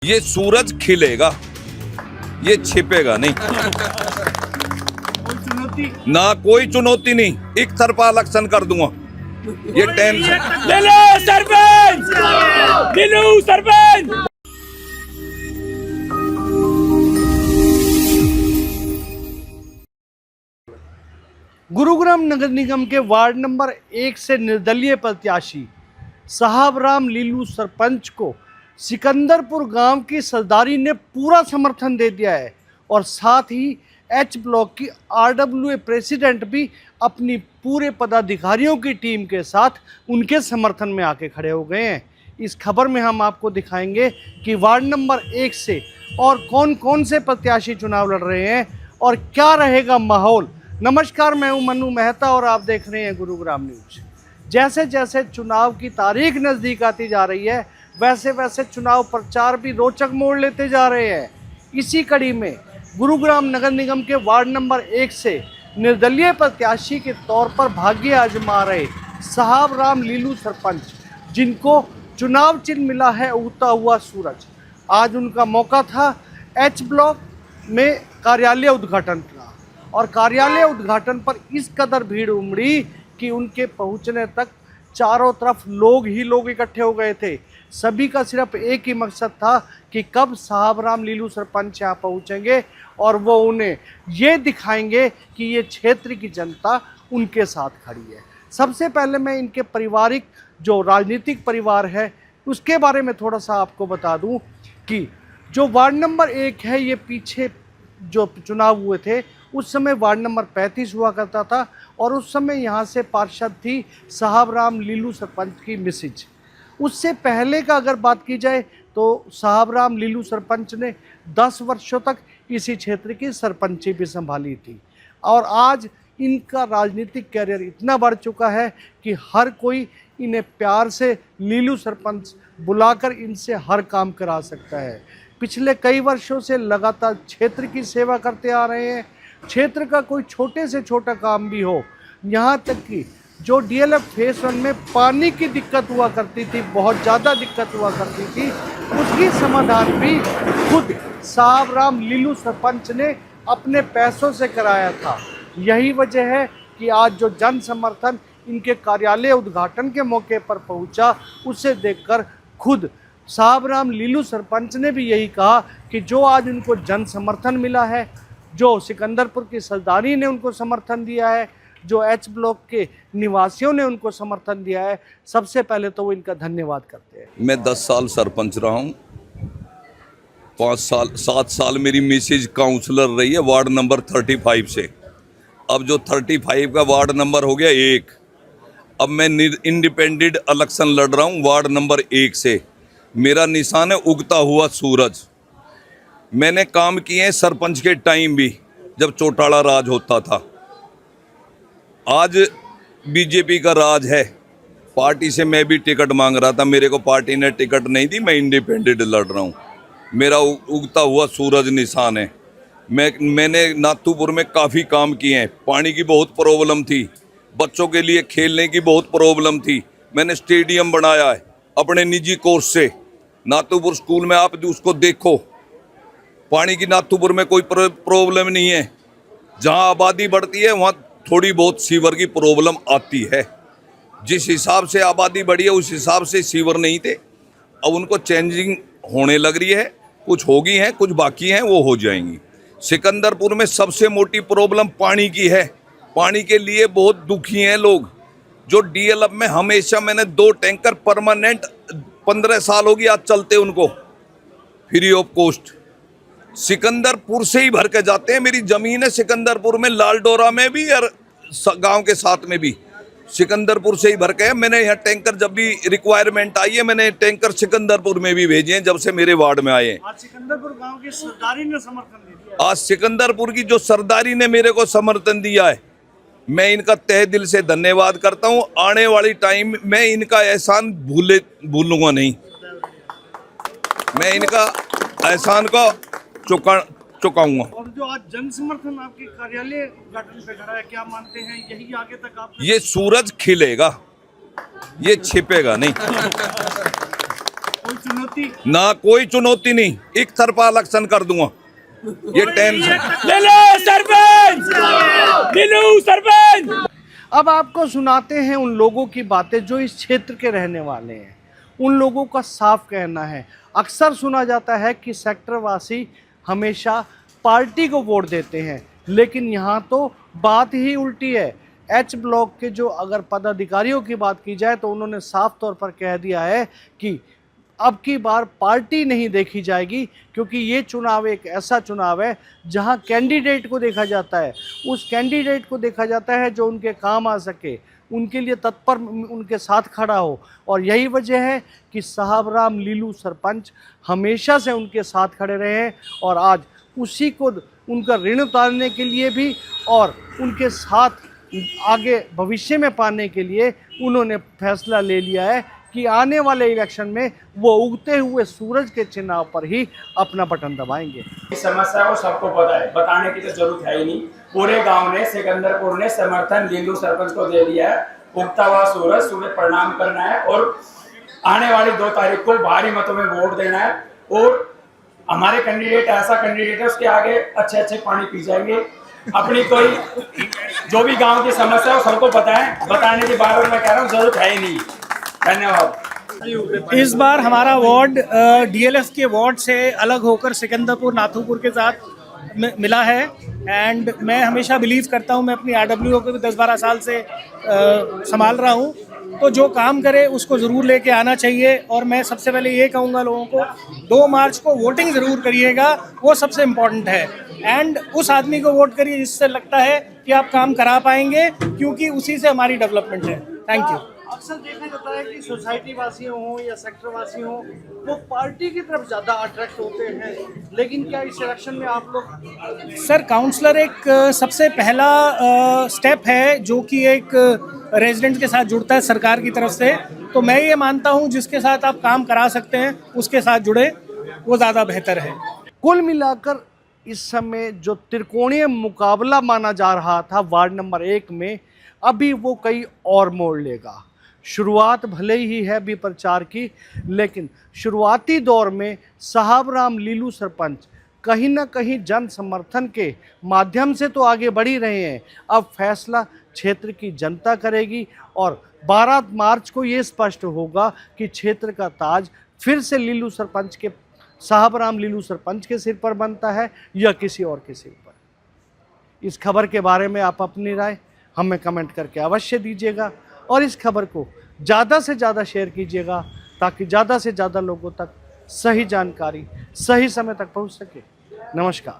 ये सूरज खिलेगा, ये छिपेगा नहीं। ना कोई चुनौती नहीं, एक तरफा इलेक्शन कर दूंगा। ये टेंशन ले लो सरपंच, ले लो सरपंच। गुरुग्राम नगर निगम के वार्ड नंबर 1 से निर्दलीय प्रत्याशी साहब राम लीलू सरपंच को सिकंदरपुर गांव की सरदारी ने पूरा समर्थन दे दिया है और साथ ही एच ब्लॉक की आरडब्ल्यूए प्रेसिडेंट भी अपनी पूरे पदाधिकारियों की टीम के साथ उनके समर्थन में आके खड़े हो गए हैं। इस खबर में हम आपको दिखाएंगे कि वार्ड नंबर 1 से और कौन कौन से प्रत्याशी चुनाव लड़ रहे हैं और क्या रहेगा माहौल। नमस्कार, मैं हूं मनु मेहता और आप देख रहे हैं गुरुग्राम न्यूज। जैसे जैसे चुनाव की तारीख नज़दीक आती जा रही है वैसे वैसे चुनाव प्रचार भी रोचक मोड़ लेते जा रहे हैं। इसी कड़ी में गुरुग्राम नगर निगम के वार्ड नंबर 1 से निर्दलीय प्रत्याशी के तौर पर भाग्य आजमा रहे साहब राम लीलू सरपंच, जिनको चुनाव चिन्ह मिला है उगता हुआ सूरज, आज उनका मौका था एच ब्लॉक में कार्यालय उद्घाटन का और कार्यालय उद्घाटन पर इस कदर भीड़ उमड़ी कि उनके पहुंचने तक चारों तरफ लोग ही लोग इकट्ठे हो गए थे। सभी का सिर्फ एक ही मकसद था कि कब साहब राम लीलू सरपंच यहाँ पहुँचेंगे और वो उन्हें ये दिखाएंगे कि ये क्षेत्र की जनता उनके साथ खड़ी है। सबसे पहले मैं इनके पारिवारिक जो राजनीतिक परिवार है उसके बारे में थोड़ा सा आपको बता दूं कि जो वार्ड नंबर 1 है, ये पीछे जो चुनाव हुए थे उस समय वार्ड नंबर 35 हुआ करता था और उस समय यहाँ से पार्षद थी साहब राम लीलू सरपंच की मिसेज। उससे पहले का अगर बात की जाए तो साहब राम लीलू सरपंच ने 10 वर्षों तक इसी क्षेत्र की सरपंची भी संभाली थी और आज इनका राजनीतिक कैरियर इतना बढ़ चुका है कि हर कोई इन्हें प्यार से लीलू सरपंच बुलाकर इनसे हर काम करा सकता है। पिछले कई वर्षों से लगातार क्षेत्र की सेवा करते आ रहे हैं। क्षेत्र का कोई छोटे से छोटा काम भी हो, यहाँ तक कि जो डीएलएफ फेज 1 में पानी की दिक्कत हुआ करती थी, बहुत ज़्यादा दिक्कत हुआ करती थी, उसकी समाधान भी खुद साहब राम लीलू सरपंच ने अपने पैसों से कराया था। यही वजह है कि आज जो जन समर्थन इनके कार्यालय उद्घाटन के मौके पर पहुंचा, उसे देखकर खुद साहब राम लीलू सरपंच ने भी यही कहा कि जो आज उनको जन समर्थन मिला है, जो सिकंदरपुर की सरदारी ने उनको समर्थन दिया है, जो एच ब्लॉक के निवासियों ने उनको समर्थन दिया है, सबसे पहले तो वो इनका धन्यवाद करते हैं। मैं 10 साल सरपंच रहा हूँ, 7 साल मेरी मिसेज काउंसलर रही है वार्ड नंबर 35 से। अब जो 35 का वार्ड नंबर हो गया 1। अब मैं इंडिपेंडेंट इलेक्शन लड़ रहा हूँ वार्ड नंबर 1 से। मेरा निशान है उगता हुआ सूरज। मैंने काम किए हैं सरपंच के टाइम भी, जब चौटाला राज होता था। आज बीजेपी का राज है। पार्टी से मैं भी टिकट मांग रहा था, मेरे को पार्टी ने टिकट नहीं दी, मैं इंडिपेंडेंट लड़ रहा हूँ। मेरा उगता हुआ सूरज निशान है। मैंने नाथूपुर में काफ़ी काम किए हैं। पानी की बहुत प्रॉब्लम थी, बच्चों के लिए खेलने की बहुत प्रॉब्लम थी। मैंने स्टेडियम बनाया है अपने निजी कोर्स से। नाथूपुर स्कूल में आप उसको देखो, पानी की नाथूपुर में कोई प्रॉब्लम नहीं है। जहाँ आबादी बढ़ती है वहाँ थोड़ी बहुत सीवर की प्रॉब्लम आती है। जिस हिसाब से आबादी बढ़ी है उस हिसाब से सीवर नहीं थे। अब उनको चेंजिंग होने लग रही है, कुछ होगी हैं, कुछ बाकी हैं, वो हो जाएंगी। सिकंदरपुर में सबसे मोटी प्रॉब्लम पानी की है। पानी के लिए बहुत दुखी हैं लोग। जो डीएलएफ में हमेशा मैंने 2 टैंकर परमानेंट 15 साल हो गई आज चलते उनको फ्री ऑफ कॉस्ट। सिकंदरपुर से ही भर के जाते हैं। मेरी ज़मीन है सिकंदरपुर में, लालडोरा में भी और गांव के साथ में भी। सिकंदरपुर से ही भर के है। मैंने यहाँ टैंकर जब भी रिक्वायरमेंट आई है, मैंने टैंकर सिकंदरपुर में भी भेजे हैं जब से मेरे वार्ड में आए हैं। आज सिकंदरपुर गांव की सरदारी ने समर्थन दिया। आज सिकंदरपुर की जो सरदारी ने मेरे को समर्थन दिया है, मैं इनका तहे दिल से धन्यवाद करता हूँ। आने वाली टाइम में इनका एहसान भूलूंगा नहीं। मैं इनका एहसान को चुकाऊंगा। और जो आज जन समर्थन आपके कार्यालय उद्घाटन पे खड़ा है, क्या मानते हैं यही आगे तक आप? ये सूरज खिलेगा, ये छिपेगा नहीं। कोई चुनौती चुनौती? ना कोई चुनौती नहीं, एक तरफा इलेक्शन कर दूंगा। ये टेंशन लीलू सरपंच, लीलू सरपंच। अब आपको सुनाते हैं उन लोगों की बातें जो इस क्षेत्र के रहने वाले हैं। उन लोगों का साफ कहना है, अक्सर सुना जाता है कि सेक्टरवासी हमेशा पार्टी को वोट देते हैं, लेकिन यहाँ तो बात ही उल्टी है। एच ब्लॉक के जो अगर पदाधिकारियों की बात की जाए तो उन्होंने साफ तौर पर कह दिया है कि अब की बार पार्टी नहीं देखी जाएगी, क्योंकि ये चुनाव एक ऐसा चुनाव है जहां कैंडिडेट को देखा जाता है। उस कैंडिडेट को देखा जाता है जो उनके काम आ सके, उनके लिए तत्पर उनके साथ खड़ा हो। और यही वजह है कि साहबराम लीलू सरपंच हमेशा से उनके साथ खड़े रहे हैं और आज उसी को उनका ऋण उतारने के लिए भी और उनके साथ आगे भविष्य में पाने के लिए उन्होंने फैसला ले लिया है कि आने वाले इलेक्शन में वो उगते हुए सूरज के चिन्ह पर ही अपना बटन दबाएंगे। इस समस्या को सबको पता है, बताने की तो जरूरत है ही नहीं। पूरे गांव ने, सिकंदरपुर ने समर्थन लीलू सरपंच को दे दिया है। उगता हुआ सूरज, सूरज प्रणाम करना है और आने वाली 2 तारीख को भारी मतों में वोट देना है। और हमारे कैंडिडेट ऐसा कैंडिडेट है, उसके आगे अच्छे अच्छे पानी पी जाएंगे। अपनी कोई जो भी गाँव की समस्या है सबको पता है, बताने की बार मैं कह रहा हूँ जरूरत है ही नहीं। धन्यवाद। इस बार हमारा वार्ड डीएलएफ के वार्ड से अलग होकर सिकंदरपुर नाथूपुर के साथ मिला है। एंड मैं हमेशा बिलीव करता हूँ, मैं अपनी आरडब्ल्यूओ को भी 10-12 साल से संभाल रहा हूँ, तो जो काम करे उसको ज़रूर लेके आना चाहिए। और मैं सबसे पहले ये कहूँगा लोगों को, 2 मार्च को वोटिंग ज़रूर करिएगा, वो सबसे इम्पोर्टेंट है। एंड उस आदमी को वोट करिए जिससे लगता है कि आप काम करा पाएंगे, क्योंकि उसी से हमारी डेवलपमेंट है। Thank you. अक्सर देखा जाता है कि सोसाइटी वासी हों या सेक्टर वासी हों, वो पार्टी की तरफ ज़्यादा अट्रैक्ट होते हैं, लेकिन क्या इस इलेक्शन में आप लोग? सर, काउंसलर एक सबसे पहला स्टेप है जो कि एक रेजिडेंट के साथ जुड़ता है सरकार की तरफ से। तो मैं ये मानता हूँ जिसके साथ आप काम करा सकते हैं उसके साथ जुड़े, वो ज़्यादा बेहतर है। कुल मिलाकर इस समय जो त्रिकोणीय मुकाबला माना जा रहा था वार्ड नंबर 1 में, अभी वो कई और मोड़ लेगा। शुरुआत भले ही है अभी प्रचार की, लेकिन शुरुआती दौर में साहबराम लीलू सरपंच कहीं ना कहीं जन समर्थन के माध्यम से तो आगे बढ़ ही रहे हैं। अब फैसला क्षेत्र की जनता करेगी और 12 मार्च को ये स्पष्ट होगा कि क्षेत्र का ताज फिर से लीलू सरपंच के, साहबराम लीलू सरपंच के सिर पर बनता है या किसी और के सिर पर। इस खबर के बारे में आप अपनी राय हमें कमेंट करके अवश्य दीजिएगा और इस खबर को ज़्यादा से ज़्यादा शेयर कीजिएगा ताकि ज़्यादा से ज़्यादा लोगों तक सही जानकारी सही समय तक पहुंच सके। नमस्कार।